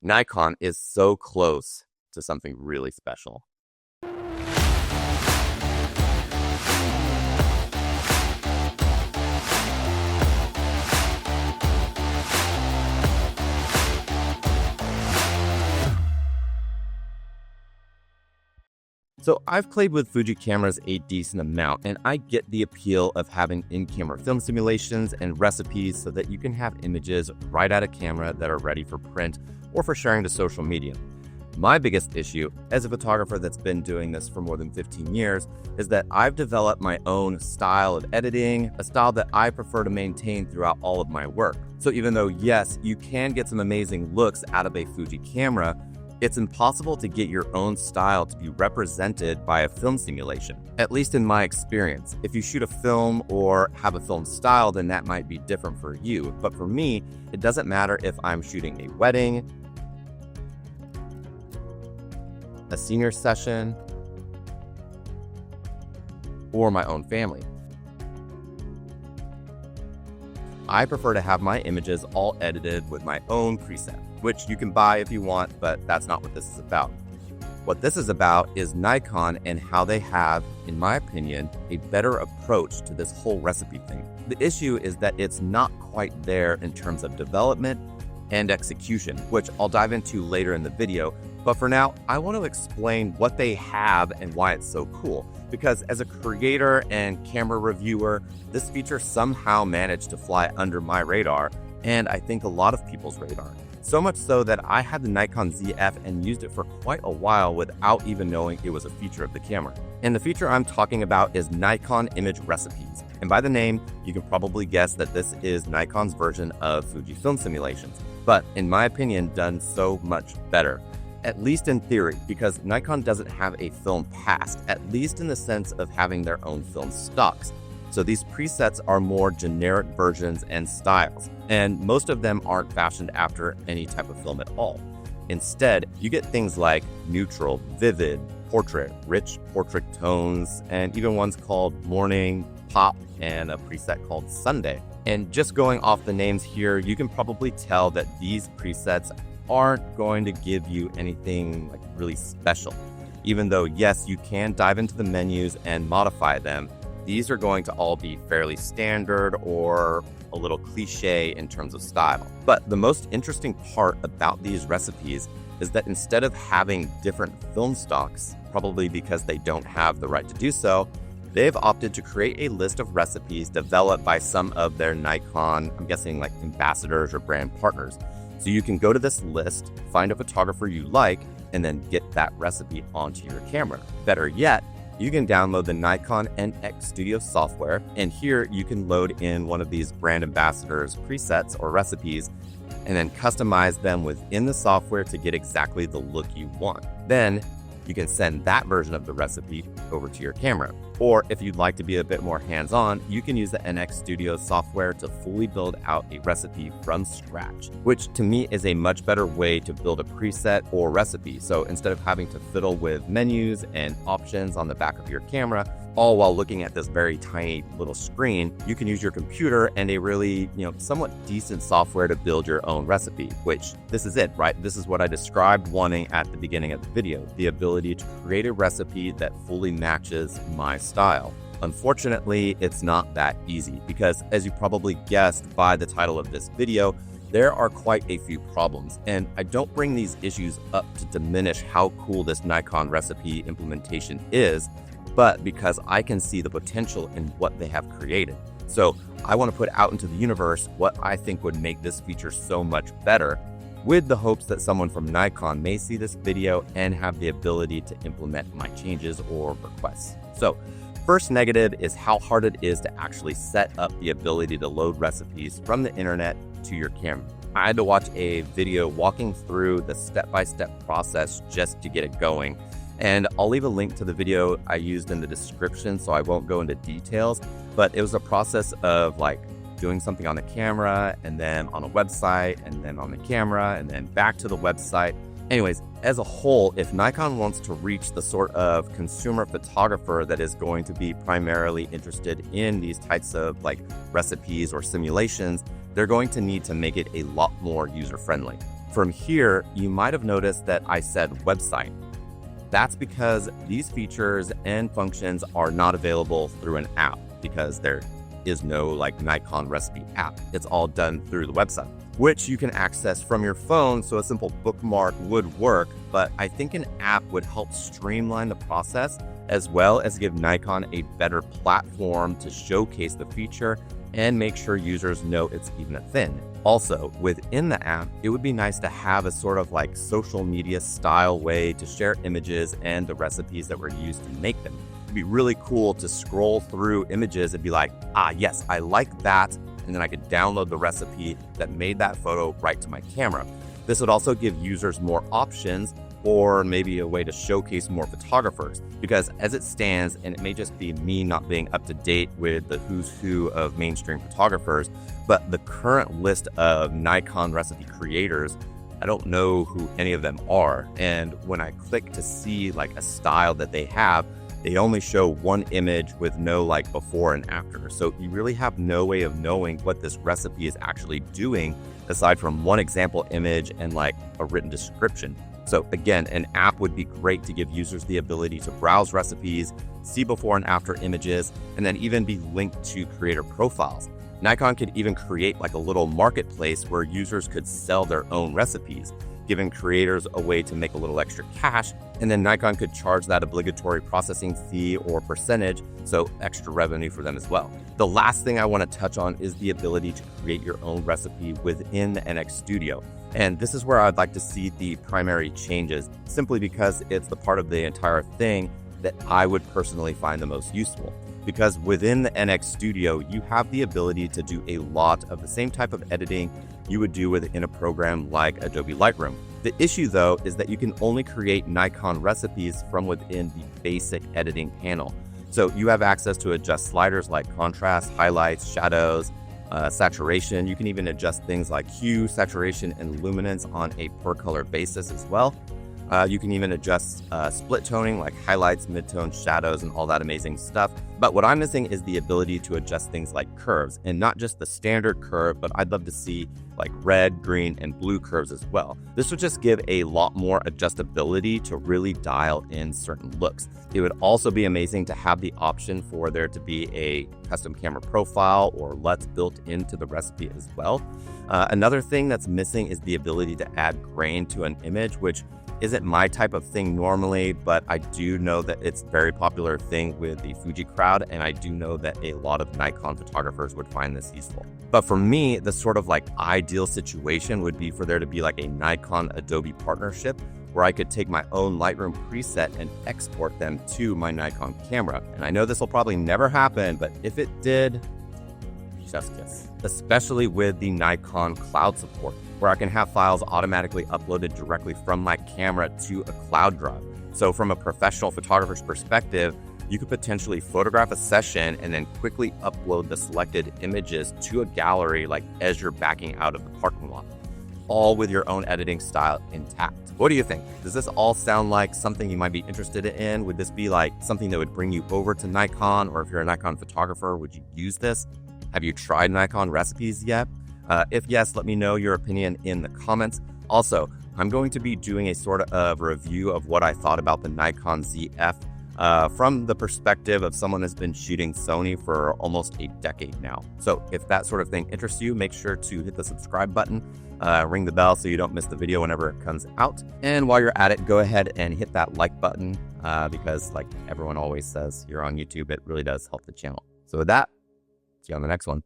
Nikon is so close to something really special. So I've played with Fuji cameras a decent amount, and I get the appeal of having in-camera film simulations and recipes so that you can have images right out of camera that are ready for print or for sharing to social media. My biggest issue, as a photographer that's been doing this for more than 15 years, is that I've developed my own style of editing, a style that I prefer to maintain throughout all of my work. So even though, yes, you can get some amazing looks out of a Fuji camera, it's impossible to get your own style to be represented by a film simulation, at least in my experience. If you shoot a film or have a film style, then that might be different for you. But for me, it doesn't matter if I'm shooting a wedding, a senior session, or my own family. I prefer to have my images all edited with my own preset, which you can buy if you want, but that's not what this is about. What this is about is Nikon and how they have, in my opinion, a better approach to this whole recipe thing. The issue is that it's not quite there in terms of development and execution, which I'll dive into later in the video. But for now, I want to explain what they have and why it's so cool. Because as a creator and camera reviewer, this feature somehow managed to fly under my radar, and I think a lot of people's radar. So much so that I had the Nikon ZF and used it for quite a while without even knowing it was a feature of the camera. And the feature I'm talking about is Nikon Image Recipes. And by the name, you can probably guess that this is Nikon's version of Fuji film simulations, but in my opinion, done so much better. At least in theory, because Nikon doesn't have a film past, at least in the sense of having their own film stocks. So these presets are more generic versions and styles, and most of them aren't fashioned after any type of film at all. Instead, you get things like neutral, vivid, portrait, rich portrait tones, and even ones called morning, pop, and a preset called Sunday. And just going off the names here, you can probably tell that these presets aren't going to give you anything like really special. Even though, yes, you can dive into the menus and modify them, these are going to all be fairly standard or a little cliche in terms of style. But the most interesting part about these recipes is that instead of having different film stocks, probably because they don't have the right to do so, they've opted to create a list of recipes developed by some of their Nikon, I'm guessing like ambassadors or brand partners. So you can go to this list, find a photographer you like, and then get that recipe onto your camera. Better yet, you can download the Nikon NX Studio software, and here you can load in one of these brand ambassadors presets or recipes, and then customize them within the software to get exactly the look you want. Then you can send that version of the recipe over to your camera. Or if you'd like to be a bit more hands-on, you can use the NX Studio software to fully build out a recipe from scratch, which to me is a much better way to build a preset or recipe. So instead of having to fiddle with menus and options on the back of your camera, all while looking at this very tiny little screen, you can use your computer and a really, somewhat decent software to build your own recipe, which this is it, right? This is what I described wanting at the beginning of the video, the ability to create a recipe that fully matches my style. Unfortunately, it's not that easy because, as you probably guessed by the title of this video, there are quite a few problems, and I don't bring these issues up to diminish how cool this Nikon recipe implementation is, but because I can see the potential in what they have created. So I want to put out into the universe what I think would make this feature so much better, with the hopes that someone from Nikon may see this video and have the ability to implement my changes or requests. So first negative is how hard it is to actually set up the ability to load recipes from the internet to your camera. I had to watch a video walking through the step-by-step process just to get it going. And I'll leave a link to the video I used in the description, so I won't go into details, but it was a process of like doing something on the camera and then on a website and then on the camera and then back to the website. Anyways, as a whole, if Nikon wants to reach the sort of consumer photographer that is going to be primarily interested in these types of recipes or simulations, they're going to need to make it a lot more user-friendly. From here, you might have noticed that I said website. That's because these features and functions are not available through an app because there is no like Nikon recipe app. It's all done through the website, which you can access from your phone. So a simple bookmark would work, but I think an app would help streamline the process as well as give Nikon a better platform to showcase the feature and make sure users know it's even a thing. Also, within the app, it would be nice to have a sort of like social media style way to share images and the recipes that were used to make them. It'd be really cool to scroll through images and be like, yes, I like that. And then I could download the recipe that made that photo right to my camera. This would also give users more options or maybe a way to showcase more photographers, because as it stands, and it may just be me not being up to date with the who's who of mainstream photographers, but the current list of Nikon recipe creators, I don't know who any of them are. And when I click to see like a style that they have, they only show one image with no like before and after. So you really have no way of knowing what this recipe is actually doing aside from one example image and like a written description. So again, an app would be great to give users the ability to browse recipes, see before and after images, and then even be linked to creator profiles. Nikon could even create like a little marketplace where users could sell their own recipes, giving creators a way to make a little extra cash, and then Nikon could charge that obligatory processing fee or percentage, so extra revenue for them as well. The last thing I want to touch on is the ability to create your own recipe within the NX Studio. And this is where I'd like to see the primary changes, simply because it's the part of the entire thing that I would personally find the most useful. Because within the NX Studio, you have the ability to do a lot of the same type of editing you would do within a program like Adobe Lightroom. The issue though is that you can only create Nikon recipes from within the basic editing panel. So you have access to adjust sliders like contrast, highlights, shadows, saturation. You can even adjust things like hue, saturation, and luminance on a per color basis as well. You can even adjust split toning like highlights, midtone, shadows, and all that amazing stuff. But what I'm missing is the ability to adjust things like curves, and not just the standard curve, but I'd love to see like red, green, and blue curves as well. This would just give a lot more adjustability to really dial in certain looks. It would also be amazing to have the option for there to be a custom camera profile or LUTs built into the recipe as well. Another thing that's missing is the ability to add grain to an image, which isn't my type of thing normally, but I do know that it's a very popular thing with the Fuji crowd, and I do know that a lot of Nikon photographers would find this useful. But for me, the sort of like ideal situation would be for there to be like a Nikon Adobe partnership where I could take my own Lightroom preset and export them to my Nikon camera. And I know this will probably never happen, but if it did, chef's kiss. Especially with the Nikon cloud support, where I can have files automatically uploaded directly from my camera to a cloud drive. So from a professional photographer's perspective, you could potentially photograph a session and then quickly upload the selected images to a gallery like as you're backing out of the parking lot, all with your own editing style intact. What do you think? Does this all sound like something you might be interested in? Would this be like something that would bring you over to Nikon? Or if you're a Nikon photographer, would you use this? Have you tried Nikon recipes yet? If yes, let me know your opinion in the comments. Also, I'm going to be doing a sort of review of what I thought about the Nikon ZF from the perspective of someone who's been shooting Sony for almost a decade now. So if that sort of thing interests you, make sure to hit the subscribe button, ring the bell so you don't miss the video whenever it comes out. And while you're at it, go ahead and hit that like button because like everyone always says here on YouTube, it really does help the channel. So with that, see you on the next one.